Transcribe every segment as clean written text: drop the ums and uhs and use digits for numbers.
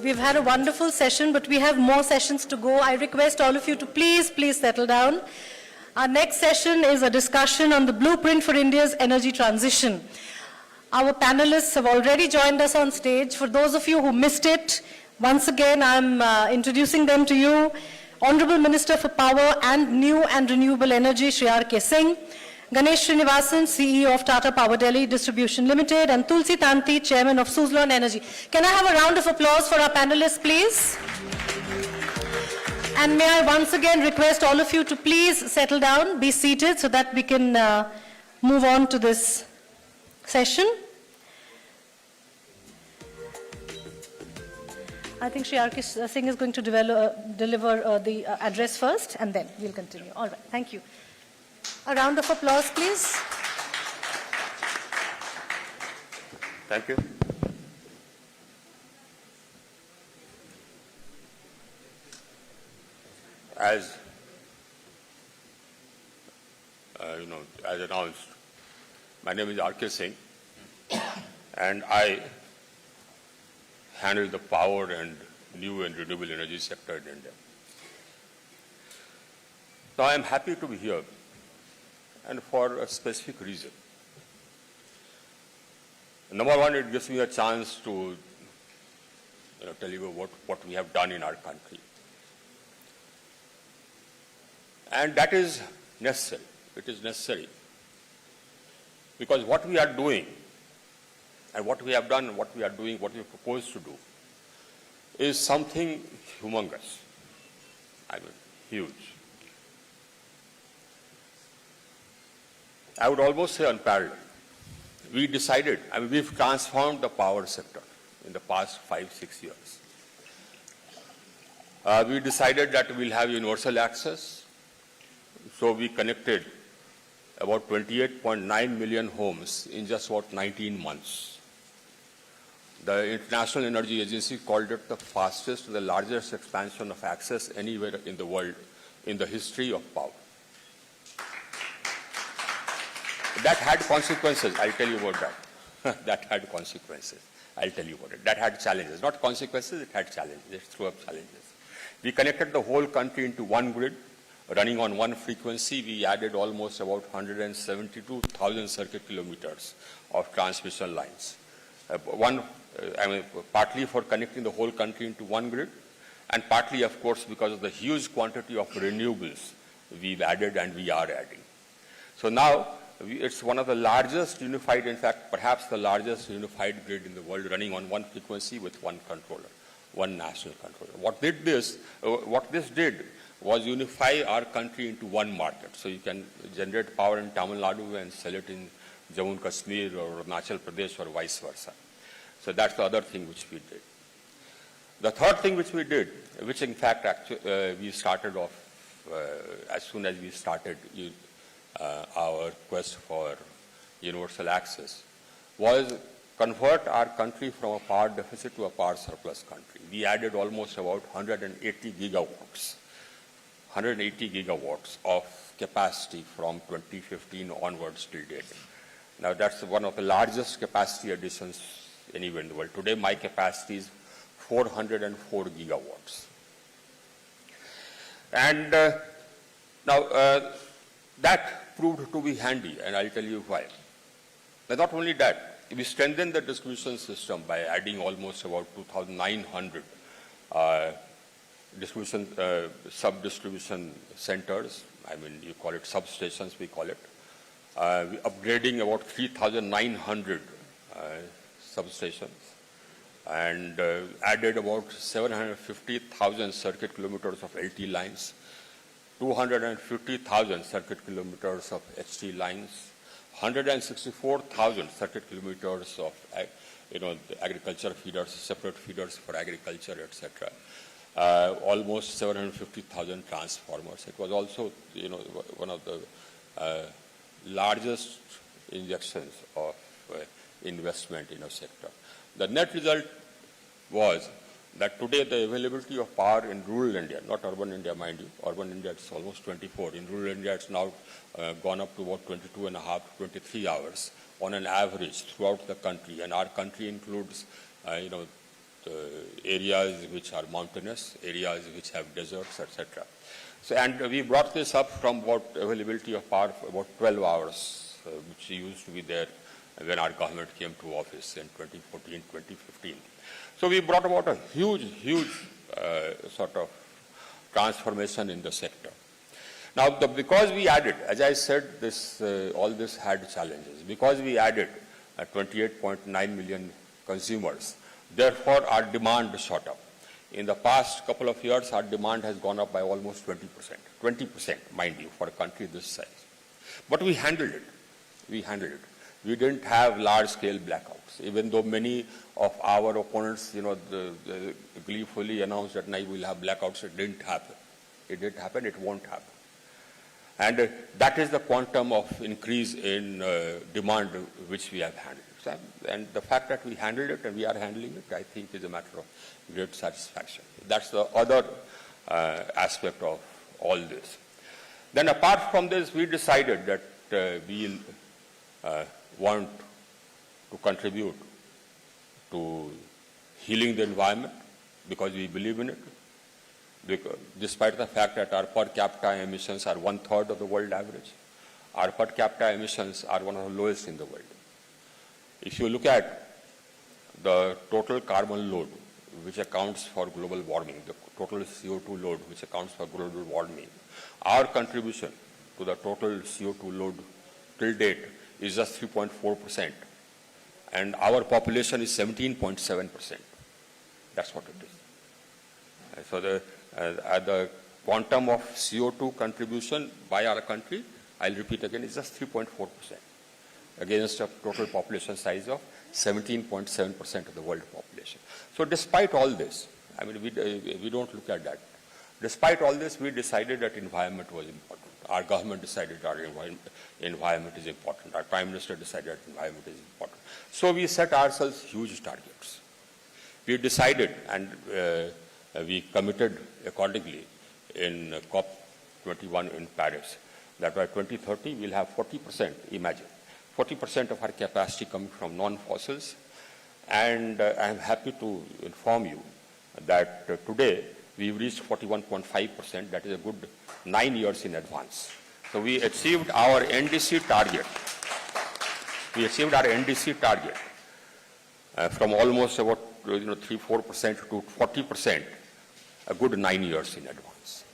We've had a wonderful session, but we have more sessions to go. I request all of you to please settle down. Our next session is a discussion on the blueprint for India's energy transition. Our panelists have already joined us on stage. For those of you who missed it, once again, I'm introducing them to you. Honorable Minister for Power and New and Renewable Energy, Shri R.K. Singh, Ganesh Srinivasan, CEO of Tata Power Delhi Distribution Limited, and Tulsi Tanti, Chairman of Suzlon Energy. Can I have a round of applause for our panelists, please? And may I once again request all of you to please settle down, be seated, so that we can move on to this session. I think Shri R.K. Singh is going to deliver the address first, and then we'll continue. All right, thank you. A round of applause, please. Thank you. As as announced, my name is R.K. Singh, and I handle the power and new and renewable energy sector in India. So I am happy to be here, and for a specific reason. Number one, it gives me a chance to tell you what we have done in our country. And that is necessary. It is necessary. Because what we are doing, and what we have done, and what we are doing, what we propose to do, is something humongous. I mean, huge. I would almost say unparalleled. We decided, we've transformed the power sector in the past 5-6 years. We decided that we'll have universal access. So we connected about 28.9 million homes in just about 19 months. The International Energy Agency called it the fastest and the largest expansion of access anywhere in the world in the history of power. That had consequences. I'll tell you about that. That had consequences. I'll tell you about it. That had challenges. Not consequences, it had challenges. It threw up challenges. We connected the whole country into one grid, running on one frequency. We added almost about 172,000 circuit kilometers of transmission lines. Partly for connecting the whole country into one grid, and partly, of course, because of the huge quantity of renewables we've added and we are adding. So now, it's one of the largest unified, in fact, perhaps the largest unified grid in the world, running on one frequency with one controller, one national controller. What this did was unify our country into one market. So you can generate power in Tamil Nadu and sell it in Jammu and Kashmir or Arunachal Pradesh or vice versa. So that's the other thing which we did. The third thing which we did, which in fact we started off as soon as we started our quest for universal access, was convert our country from a power deficit to a power surplus country. We added almost about 180 gigawatts of capacity from 2015 onwards till date. Now that's one of the largest capacity additions anywhere in the world. Today my capacity is 404 gigawatts. And that proved to be handy, and I'll tell you why. But not only that, we strengthened the distribution system by adding almost about 2,900 sub-distribution centers. You call it substations, we call it. Upgrading about 3,900 substations, and added about 750,000 circuit kilometers of LT lines, 250,000 circuit kilometers of HT lines, 164,000 circuit kilometers of the agriculture feeders, separate feeders for agriculture, etc. Almost 750,000 transformers. It was also one of the largest injections of investment in a sector. The net result was that today the availability of power in rural India, not urban India, mind you, urban India it's almost 24. In rural India it's now gone up to about 22.5 to 23 hours on an average throughout the country, and our country includes areas which are mountainous, areas which have deserts, etc. So, and we brought this up from about availability of power for about 12 hours, which used to be there when our government came to office in 2014, 2015. So we brought about a huge sort of transformation in the sector. Now, because we added, as I said, all this had challenges. Because we added 28.9 million consumers, therefore our demand shot up. In the past couple of years, our demand has gone up by almost 20%. 20%, mind you, for a country this size. But we handled it. We handled it. We didn't have large-scale blackouts, even though many of our opponents, gleefully announced that now we'll have blackouts. It didn't happen. It didn't happen. It won't happen. And that is the quantum of increase in demand which we have handled. So, and the fact that we handled it and we are handling it, I think, is a matter of great satisfaction. That's the other aspect of all this. Then apart from this, we decided that we'll want to contribute to healing the environment because we believe in it. Because despite the fact that our per capita emissions are 1/3 of the world average, our per capita emissions are one of the lowest in the world. If you look at the total carbon load, which accounts for global warming, the total CO2 load, which accounts for global warming, our contribution to the total CO2 load till date is just 3.4%, and our population is 17.7%. That's what it is. So the quantum of CO2 contribution by our country, I'll repeat again, is just 3.4% against a total population size of 17.7% of the world population. So despite all this, I mean, we don't look at that. Despite all this, we decided that environment was important. Our government decided our environment is important. Our Prime Minister decided that environment is important. So we set ourselves huge targets. We decided and we committed accordingly in COP21 in Paris that by 2030 we'll have 40%, imagine, 40% of our capacity coming from non-fossils. And I'm happy to inform you that today we've reached 41.5%. That is a good 9 years in advance. So we achieved our NDC target. We achieved our NDC target from almost about 3-4% to 40%, a good 9 years in advance.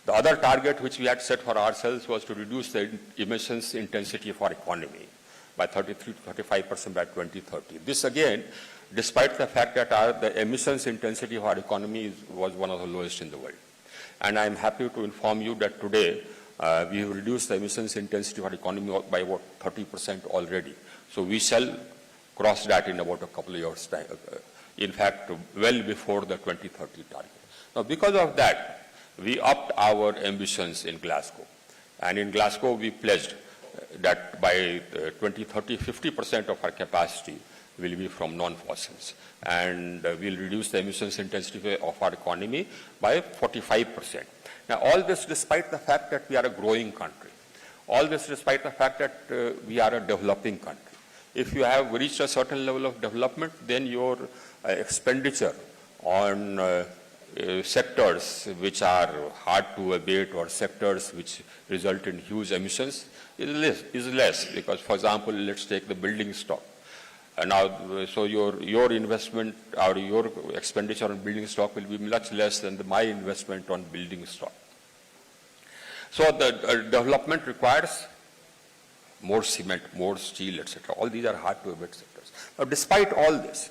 The other target which we had set for ourselves was to reduce the emissions intensity of our economy by 33 to 35% by 2030. This again, despite the fact that the emissions intensity of our economy was one of the lowest in the world. And I'm happy to inform you that today we have reduced the emissions intensity of our economy by about 30% already. So we shall cross that in about a couple of years' time. In fact, well before the 2030 target. Now, because of that, we upped our ambitions in Glasgow. And in Glasgow, we pledged that by 2030, 50% of our capacity will be from non-fossils. And we'll reduce the emissions intensity of our economy by 45%. Now, all this despite the fact that we are a growing country. All this despite the fact that we are a developing country. If you have reached a certain level of development, then your expenditure on sectors which are hard to abate or sectors which result in huge emissions is less. Because, for example, let's take the building stock. Now, so your investment or your expenditure on building stock will be much less than my investment on building stock. So the development requires more cement, more steel, etc. All these are hard to abate sectors. But despite all this,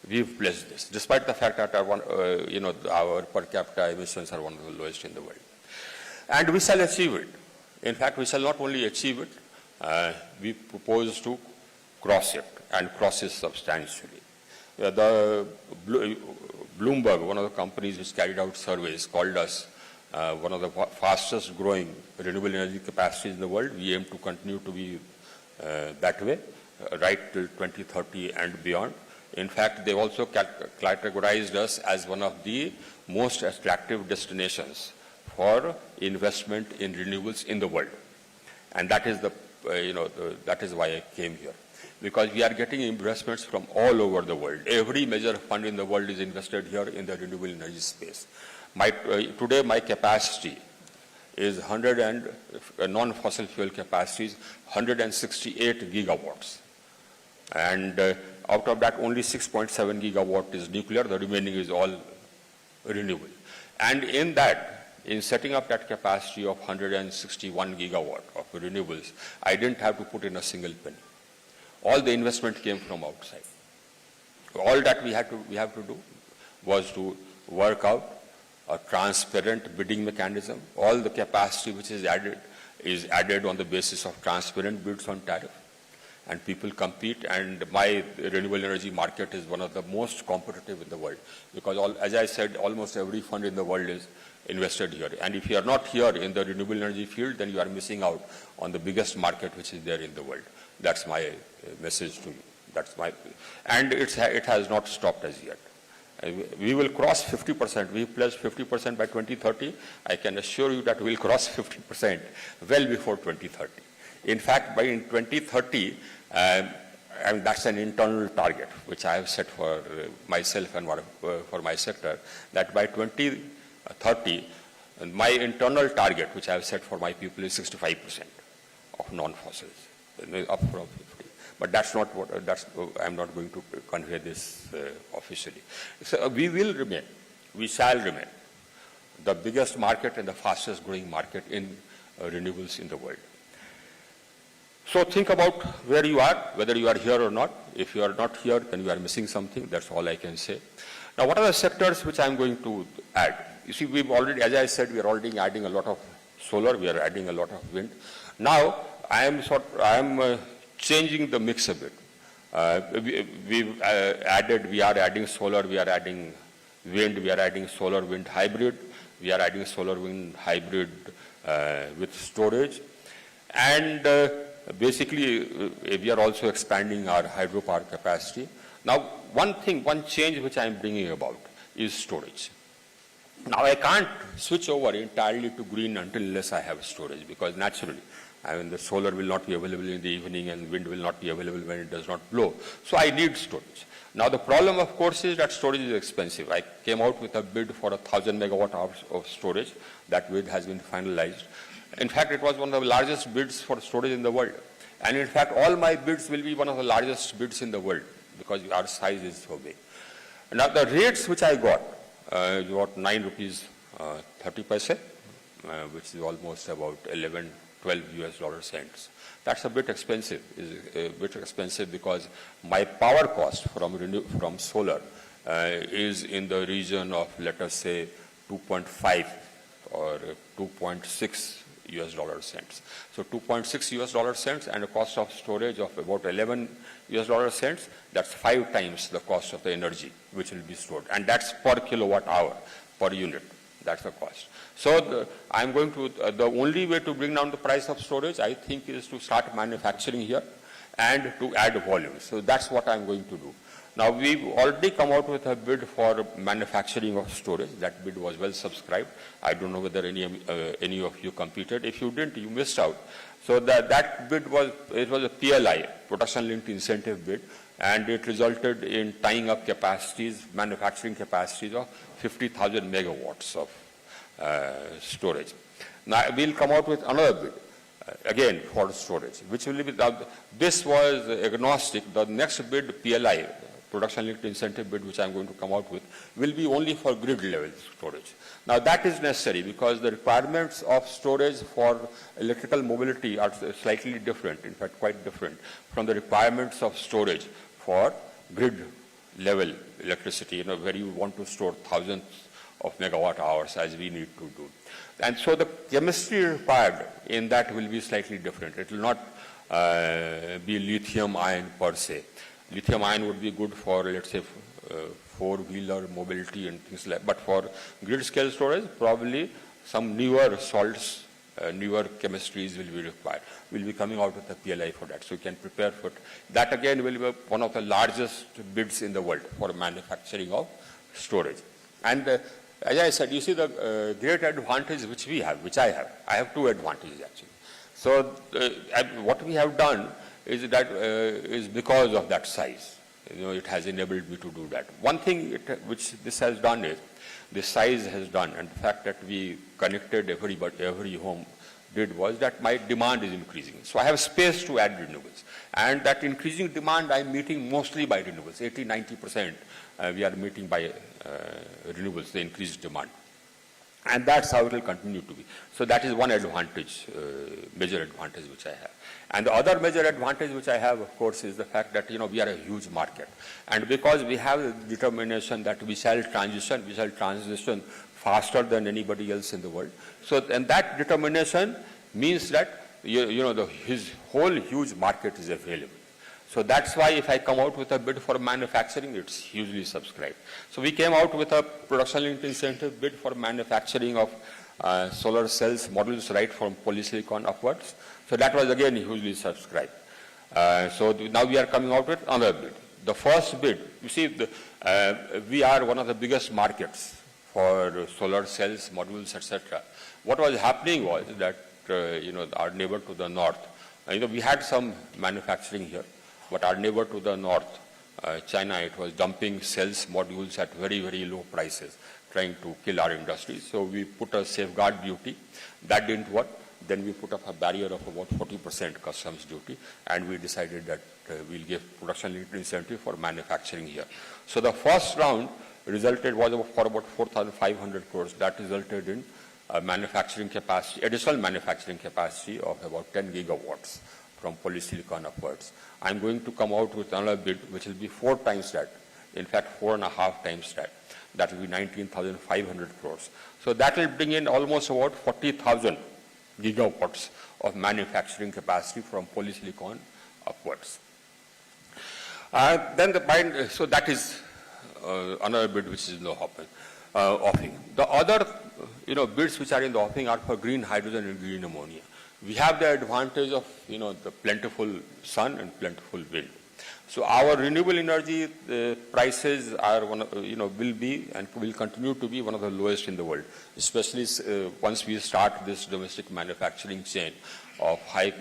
we've pledged this, despite the fact that our per capita emissions are one of the lowest in the world. And we shall achieve it. In fact, we shall not only achieve it, we propose to cross it and cross it substantially. The Bloomberg, one of the companies which carried out surveys, called us one of the fastest growing renewable energy capacities in the world. We aim to continue to be that way, right till 2030 and beyond. In fact, they also categorized us as one of the most attractive destinations for investment in renewables in the world. And that is that is why I came here. because we are getting investments from all over the world. Every major fund in the world is invested here in the renewable energy space. Today my capacity is non-fossil fuel capacity is 168 gigawatts. And out of that, only 6.7 gigawatt is nuclear. The remaining is all renewable. And in that, in setting up that capacity of 161 gigawatt of renewables, I didn't have to put in a single penny. All the investment came from outside. All that we have to do was to work out a transparent bidding mechanism. All the capacity which is added on the basis of transparent bids on tariff. And people compete, and my renewable energy market is one of the most competitive in the world, because as I said, almost every fund in the world is invested here. And if you are not here in the renewable energy field, then you are missing out on the biggest market which is there in the world. That's my message to you. And it has not stopped as yet. We will cross 50%. We pledged 50% by 2030. I can assure you that we will cross 50% well before 2030. In fact, by 2030, and that's an internal target which I have set for myself and for my sector, that by 2030, my internal target which I have set for my people is 65% of non-fossils, up from 50. But that's not what, I'm not going to convey this officially. So we shall remain the biggest market and the fastest growing market in renewables in the world. So think about where you are, whether you are here or not. If you are not here, then you are missing something. That's all I can say. Now, what are the sectors which I'm going to add? You see, we've already, as I said, we are already adding a lot of solar. We are adding a lot of wind. Now, I am changing the mix a bit. We are adding solar. We are adding wind. We are adding solar-wind hybrid. We are adding solar-wind hybrid with storage, and basically, we are also expanding our hydropower capacity. Now, one change which I am bringing about is storage. Now, I can't switch over entirely to green unless I have storage, because naturally, the solar will not be available in the evening and wind will not be available when it does not blow. So I need storage. Now, the problem, of course, is that storage is expensive. I came out with a bid for 1,000 megawatt hours of storage. That bid has been finalized. In fact, it was one of the largest bids for storage in the world. And in fact, all my bids will be one of the largest bids in the world, because our size is so big. Now, the rates which I got, is about 9 rupees 30 paise, which is almost about 11, 12 US dollar cents. That's a bit expensive. Is a bit expensive because my power cost from solar is in the region of, let us say, 2.5 or 2.6 US dollar cents. So 2.6 US dollar cents and a cost of storage of about 11 US dollar cents, that's 5 times the cost of the energy which will be stored. And that's per kilowatt hour, per unit. That's the cost. So I'm going to, the only way to bring down the price of storage, I think, is to start manufacturing here and to add volume. So that's what I'm going to do. Now, we've already come out with a bid for manufacturing of storage. That bid was well subscribed. I don't know whether any of you competed. If you didn't, you missed out. So that bid was a PLI, Production Linked Incentive bid, and it resulted in tying up capacities, manufacturing capacities of 50,000 megawatts of storage. Now, we'll come out with another bid, again for storage, which will be, this was agnostic. The next bid, PLI, Production Linked Incentive bid, which I'm going to come out with, will be only for grid level storage. Now, that is necessary because the requirements of storage for electrical mobility are slightly different, in fact quite different, from the requirements of storage for grid level electricity, where you want to store thousands of megawatt hours as we need to do. And so the chemistry required in that will be slightly different. It will not be lithium ion per se. Lithium ion would be good for, let's say, four-wheeler mobility and things like that. But for grid scale storage, probably some newer salts, newer chemistries will be required. We'll be coming out with a PLI for that. So you can prepare for it. That again will be one of the largest bids in the world for manufacturing of storage. And as I said, you see the great advantage which I have. I have two advantages actually. So what we have done is because of that size. It has enabled me to do that. One thing which this has done is, the size has done, and the fact that we connected every home did was that my demand is increasing. So I have space to add renewables. And that increasing demand I'm meeting mostly by renewables. 80-90% we are meeting by renewables, the increased demand. And that's how it will continue to be. So that is one advantage, major advantage which I have. And the other major advantage which I have, of course, is the fact that, we are a huge market. And because we have the determination that we shall transition faster than anybody else in the world. So, and that determination means that, his whole huge market is available. So that's why if I come out with a bid for manufacturing, it's hugely subscribed. So we came out with a production-linked incentive bid for manufacturing of solar cells modules right from polysilicon upwards. So that was again hugely subscribed. So now we are coming out with another bid. The first bid, you see, we are one of the biggest markets for solar cells, modules, etc. What was happening was that, our neighbor to the north, we had some manufacturing here, but our neighbor to the north, China, it was dumping cells, modules at very, very low prices, trying to kill our industry. So we put a safeguard duty. That didn't work. Then we put up a barrier of about 40% customs duty, and we decided that we'll give production-linked incentive for manufacturing here. So the first round resulted was for about 4,500 crores. That resulted in manufacturing capacity, additional manufacturing capacity of about 10 gigawatts from polysilicon upwards. I'm going to come out with another bid which will be 4 times that, in fact 4.5 times that. That will be 19,500 crores. So that will bring in almost about 40,000 gigawatts of manufacturing capacity from polysilicon upwards. So that is another bid which is in the offing. The other bids which are in the offing are for green hydrogen and green ammonia. We have the advantage of the plentiful sun and plentiful wind. So our renewable energy prices are will be and will continue to be one of the lowest in the world, especially once we start this domestic manufacturing chain of high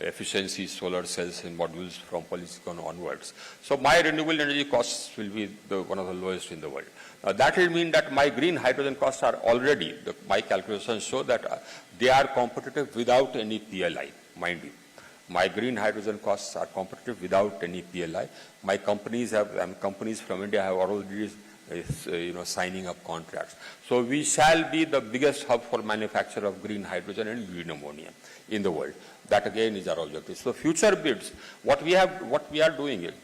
efficiency solar cells and modules from polysilicon onwards. So my renewable energy costs will be one of the lowest in the world. Now that will mean that my green hydrogen costs are already, my calculations show that they are competitive without any PLI, mind you. My green hydrogen costs are competitive without any PLI. My companies companies from India have already signing up contracts. So we shall be the biggest hub for manufacture of green hydrogen and green ammonia in the world. That again is our objective. So future bids, what we are doing is,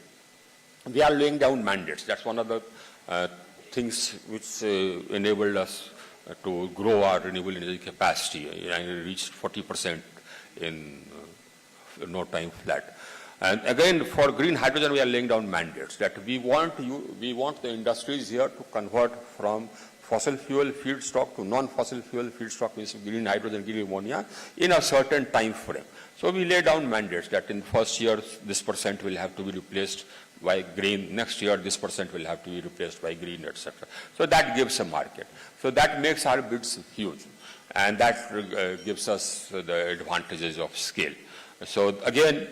we are laying down mandates. That's one of the things which enabled us to grow our renewable energy capacity and reached 40% in no time flat. And again, for green hydrogen, we are laying down mandates that we want the industries here to convert from fossil fuel feedstock to non-fossil fuel feedstock, means green hydrogen, green ammonia, in a certain time frame. So we lay down mandates that in first year, this % will have to be replaced by green. Next year, this % will have to be replaced by green, etc. So that gives a market. So that makes our bids huge. And that gives us the advantages of scale. So again,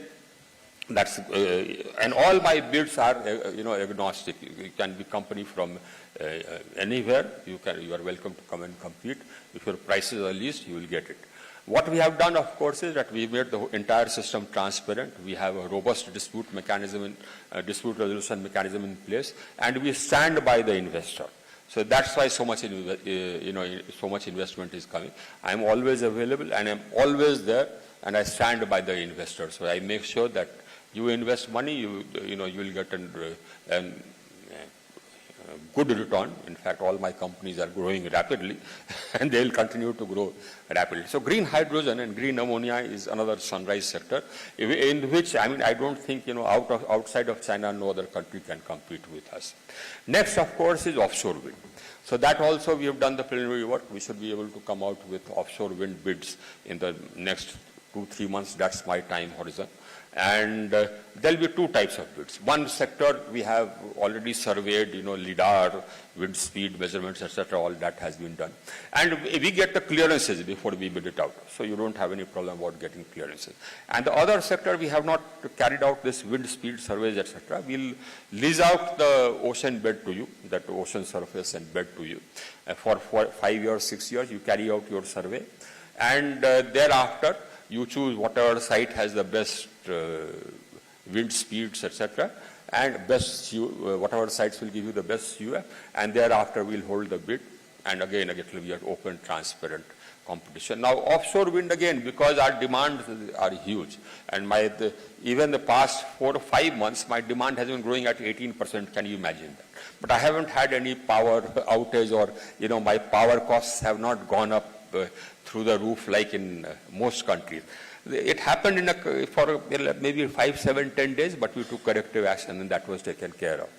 that's and all my bids are agnostic. You can be company from anywhere. You are welcome to come and compete. If your prices are least, you will get it. What we have done, of course, is that we made the entire system transparent. We have a robust dispute resolution mechanism in place, and we stand by the investor. So that's why so much investment is coming. I am always available, and I am always there. And I stand by the investors. So I make sure that you invest money, you will get a good return. In fact, all my companies are growing rapidly, and they will continue to grow rapidly. So green hydrogen and green ammonia is another sunrise sector, in which, I don't think, outside of China, no other country can compete with us. Next, of course, is offshore wind. So that also we have done the preliminary work. We should be able to come out with offshore wind bids in the next 2-3 months. That's my time horizon. And there'll be two types of bids. One sector we have already surveyed, LIDAR, wind speed measurements, etc. All that has been done. And we get the clearances before we bid it out. So you don't have any problem about getting clearances. And the other sector, we have not carried out this wind speed surveys, etc. We'll lease out the ocean bed to you, that ocean surface and bed to you. For 5 years, 6 years, you carry out your survey. And thereafter, you choose whatever site has the best wind speeds, etc., and best whatever sites will give you the best UF, and thereafter we'll hold the bid, and again it will be an open, transparent competition. Now, offshore wind again, because our demands are huge, and even the past 4 to 5 months, my demand has been growing at 18%. Can you imagine that? But I haven't had any power outage, or my power costs have not gone up through the roof like in most countries. It happened for maybe 5, 7, 10 days, but we took corrective action and that was taken care of.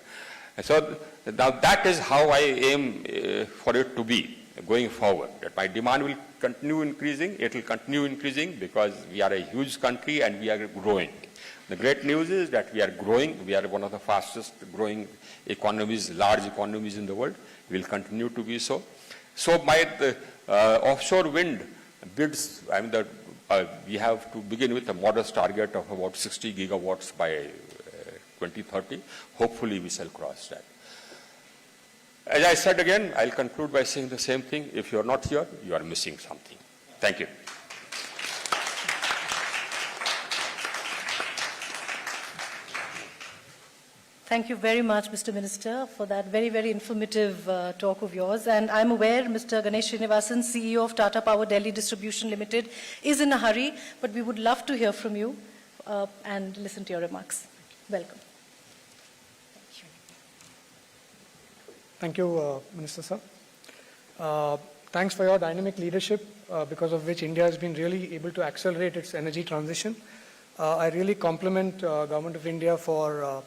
And so now that is how I aim for it to be going forward. That my demand will continue increasing. It will continue increasing because we are a huge country and we are growing. The great news is that we are growing. We are one of the fastest growing economies, large economies in the world. We will continue to be so. So the offshore wind bids, we have to begin with a modest target of about 60 gigawatts by 2030. Hopefully we shall cross that. As I said again, I'll conclude by saying the same thing. If you're not here, you are missing something. Thank you. Thank you very much, Mr. Minister, for that very, very informative talk of yours. And I'm aware Mr. Ganesh Srinivasan, CEO of Tata Power Delhi Distribution Limited, is in a hurry, but we would love to hear from you and listen to your remarks. Welcome. Thank you, Minister Sir. Thanks for your dynamic leadership, because of which India has been really able to accelerate its energy transition. I really compliment Government of India for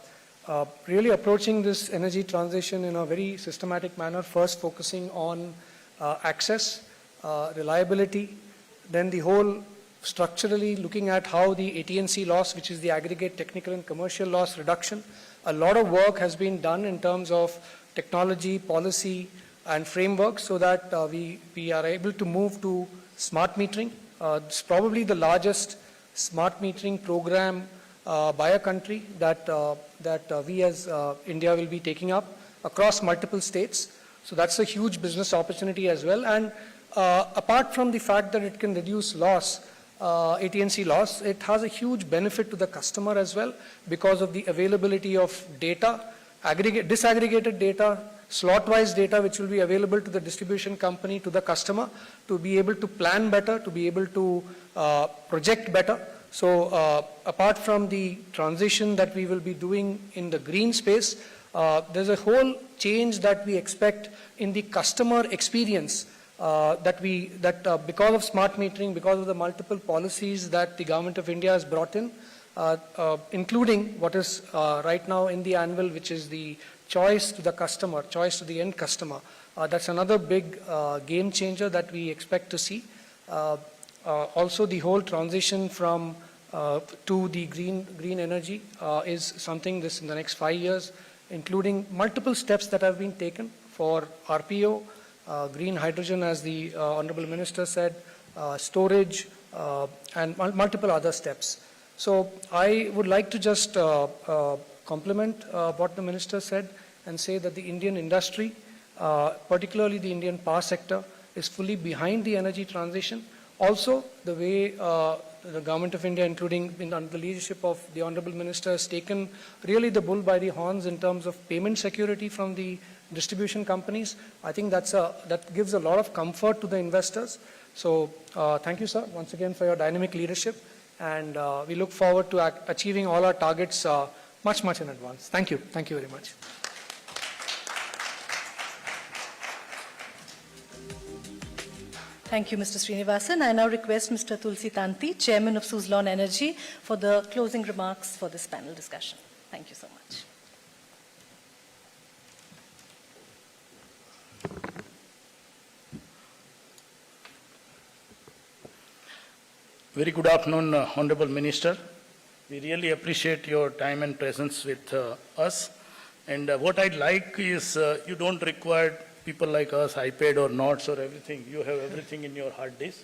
really approaching this energy transition in a very systematic manner, first focusing on access, reliability, then the whole structurally looking at how the AT&C loss, which is the aggregate technical and commercial loss reduction. A lot of work has been done in terms of technology, policy, and framework so that we are able to move to smart metering. It's probably the largest smart metering program by a country that we as India will be taking up across multiple states. So that's a huge business opportunity as well. And apart from the fact that it can reduce loss, AT&C loss, it has a huge benefit to the customer as well because of the availability of data, disaggregated data, slot-wise data which will be available to the distribution company, to the customer, to be able to plan better, to be able to project better. So apart from the transition that we will be doing in the green space, there's a whole change that we expect in the customer experience that because of smart metering, because of the multiple policies that the Government of India has brought in, including what is right now in the anvil, which is the choice to the customer, choice to the end customer. That's another big game changer that we expect to see. Also, the whole transition from to the green energy is something in the next 5 years, including multiple steps that have been taken for RPO, green hydrogen, as the Honorable Minister said, storage, and multiple other steps. So I would like to just compliment what the Minister said and say that the Indian industry, particularly the Indian power sector, is fully behind the energy transition. Also, the way the Government of India, including under the leadership of the Honorable Minister, has taken really the bull by the horns in terms of payment security from the distribution companies. I think that gives a lot of comfort to the investors. So thank you, sir, once again for your dynamic leadership. And we look forward to achieving all our targets much, much in advance. Thank you. Thank you very much. Thank you, Mr. Srinivasan. I now request Mr. Tulsi Tanti, Chairman of Suzlon Energy, for the closing remarks for this panel discussion. Thank you so much. Very good afternoon, Honorable Minister. We really appreciate your time and presence with us. And what I'd like is you don't require people like us, iPad or notes or everything. You have everything in your hard disk.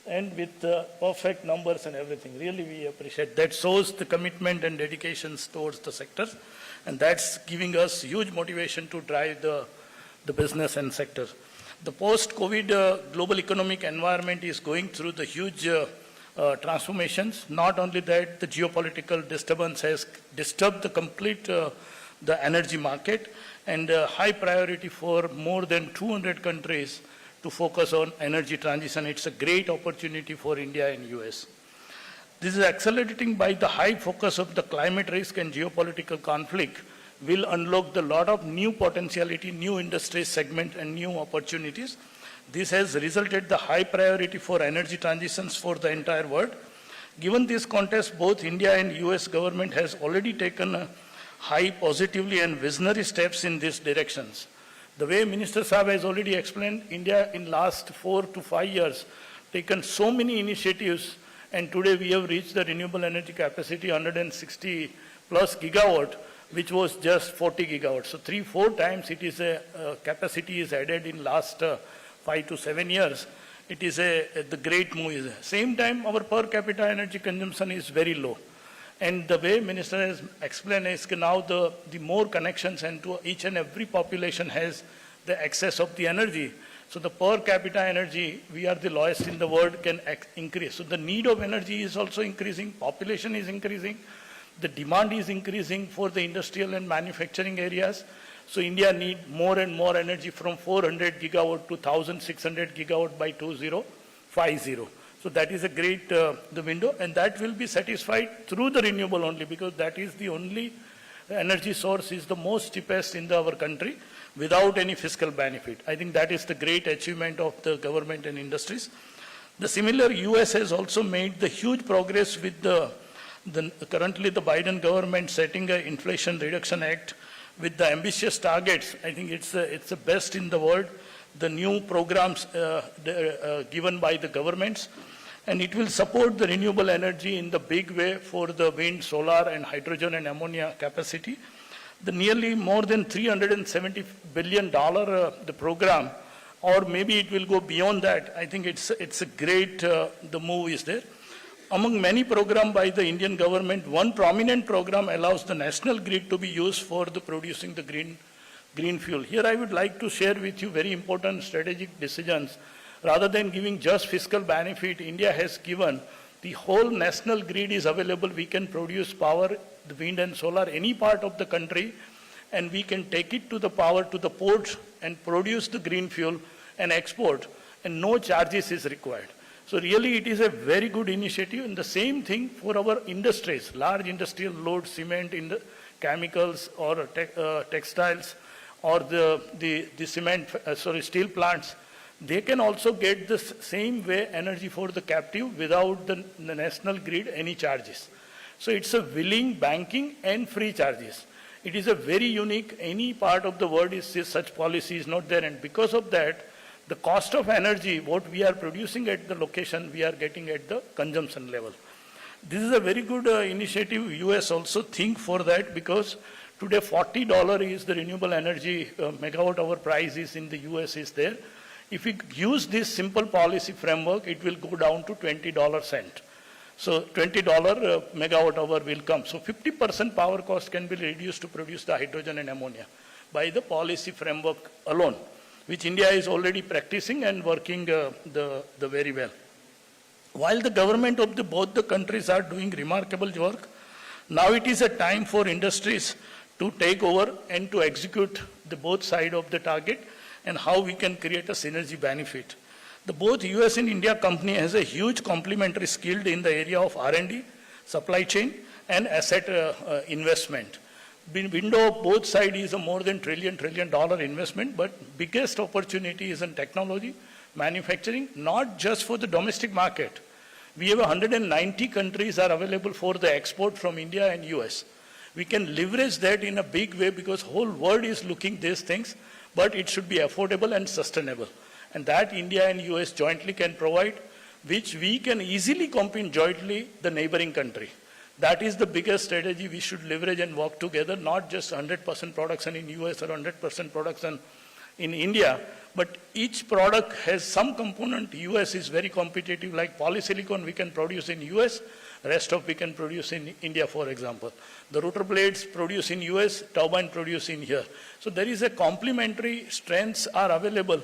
And with perfect numbers and everything. Really, we appreciate that. Shows the commitment and dedications towards the sectors. And that's giving us huge motivation to drive the business and sector. The post-COVID global economic environment is going through the huge transformations. Not only that, the geopolitical disturbance has disturbed the complete the energy market, and high priority for more than 200 countries to focus on energy transition. It's a great opportunity for India and US. This is accelerating by the high focus of the climate risk and geopolitical conflict will unlock the lot of new potentiality, new industry segment and new opportunities. This has resulted the high priority for energy transitions for the entire world. Given this context, both India and US government has already taken high positively and visionary steps in these directions. The way Minister Saab has already explained, India in last 4 to 5 years taken so many initiatives, and today we have reached the renewable energy capacity 160 plus gigawatt, which was just 40 gigawatts. So 3-4 times it is a capacity is added in last 5 to 7 years. It is the great move. Same time, our per capita energy consumption is very low. And the way Minister has explained is now the more connections and to each and every population has the access of the energy. So the per capita energy, we are the lowest in the world, can increase. So the need of energy is also increasing, population is increasing, the demand is increasing for the industrial and manufacturing areas. So India need more and more energy from 400 gigawatt to 1,600 gigawatt by 2050. So that is a great the window, and that will be satisfied through the renewable only, because that is the only energy source is the most cheapest in our country without any fiscal benefit. I think that is the great achievement of the government and industries. The similar US has also made the huge progress with currently the Biden government setting an Inflation Reduction Act with the ambitious targets. I think it's the best in the world. The new programs given by the governments, and it will support the renewable energy in the big way for the wind, solar, and hydrogen and ammonia capacity. The nearly more than $370 billion the program, or maybe it will go beyond that. I think it's a great the move is there. Among many programs by the Indian government, one prominent program allows the national grid to be used for the producing the green fuel. Here I would like to share with you very important strategic decisions. Rather than giving just fiscal benefit, India has given the whole national grid is available. We can produce power, the wind and solar, any part of the country, and we can take it to the power to the ports and produce the green fuel and export, and no charges is required. So really it is a very good initiative, and the same thing for our industries, large industrial load, cement, in the chemicals or textiles, or the cement, steel plants. They can also get the same way energy for the captive without the national grid any charges. So it's a willing banking and free charges. It is a very unique, any part of the world is such policy is not there, and because of that, the cost of energy, what we are producing at the location, we are getting at the consumption level. This is a very good initiative. US also think for that, because today $40 is the renewable energy megawatt hour price is in the US is there. If we use this simple policy framework, it will go down to $20 cent. So $20 megawatt hour will come. So 50% power cost can be reduced to produce the hydrogen and ammonia by the policy framework alone, which India is already practicing and working the very well. While the government of both the countries are doing remarkable work, now it is a time for industries to take over and to execute the both side of the target, and how we can create a synergy benefit. The both US and India company has a huge complementary skill in the area of R&D, supply chain, and asset investment. The window of both sides is a more than $1 trillion investment, but biggest opportunity is in technology, manufacturing, not just for the domestic market. We have 190 countries are available for the export from India and US. We can leverage that in a big way, because whole world is looking these things, but it should be affordable and sustainable. And that India and US jointly can provide, which we can easily compete jointly the neighboring country. That is the biggest strategy we should leverage and work together, not just 100% production in US or 100% production in India, but each product has some component. US is very competitive, like polysilicon we can produce in US, rest of we can produce in India, for example. The rotor blades produce in US, turbine produce in here. So there is a complementary strengths are available,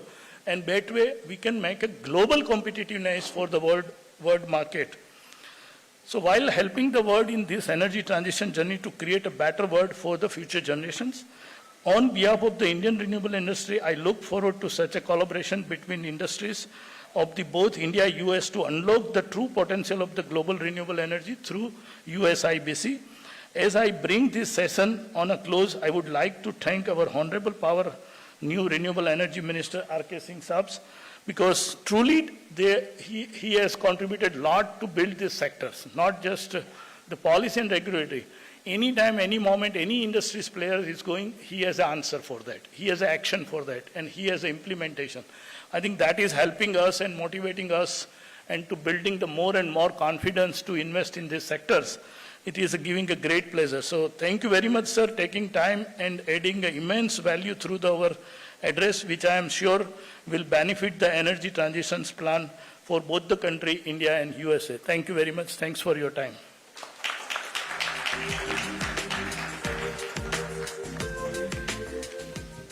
and that way we can make a global competitiveness for the world market. So while helping the world in this energy transition journey to create a better world for the future generations, on behalf of the Indian renewable industry, I look forward to such a collaboration between industries of the both India and US to unlock the true potential of the global renewable energy through USIBC. As I bring this session on a close, I would like to thank our Honorable Power new Renewable Energy Minister R.K. Singh Sabs, because truly he has contributed a lot to build these sectors, not just the policy and regulatory. Anytime, any moment, any industry's player is going, he has an answer for that. He has an action for that, and he has an implementation. I think that is helping us and motivating us and to building the more and more confidence to invest in these sectors. It is giving a great pleasure. So thank you very much, sir, taking time and adding immense value through our address, which I am sure will benefit the energy transitions plan for both the country, India and USA. Thank you very much. Thanks for your time.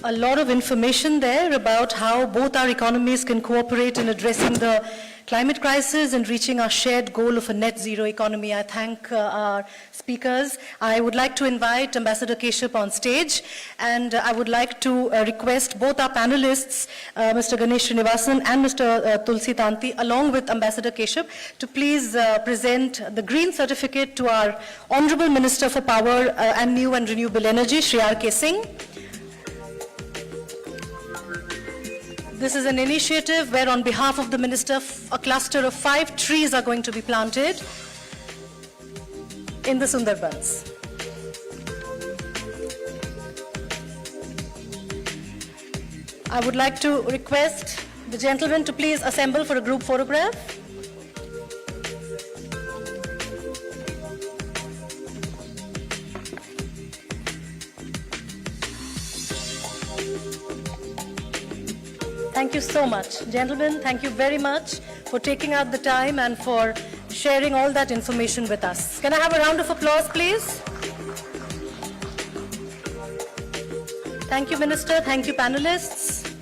A lot of information there about how both our economies can cooperate in addressing the climate crisis and reaching our shared goal of a net zero economy. I thank our speakers. I would like to invite Ambassador Keshup on stage, and I would like to request both our panelists, Mr. Ganesh Srinivasan and Mr. Tulsi Tanti, along with Ambassador Keshup, to please present the green certificate to our Honorable Minister for Power and New and Renewable Energy, Shri R.K. Singh. This is an initiative where, on behalf of the Minister, a cluster of 5 trees are going to be planted in the Sundarbans. I would like to request the gentlemen to please assemble for a group photograph. Thank you so much. Gentlemen, thank you very much for taking out the time and for sharing all that information with us. Can I have a round of applause, please? Thank you, Minister. Thank you, panelists.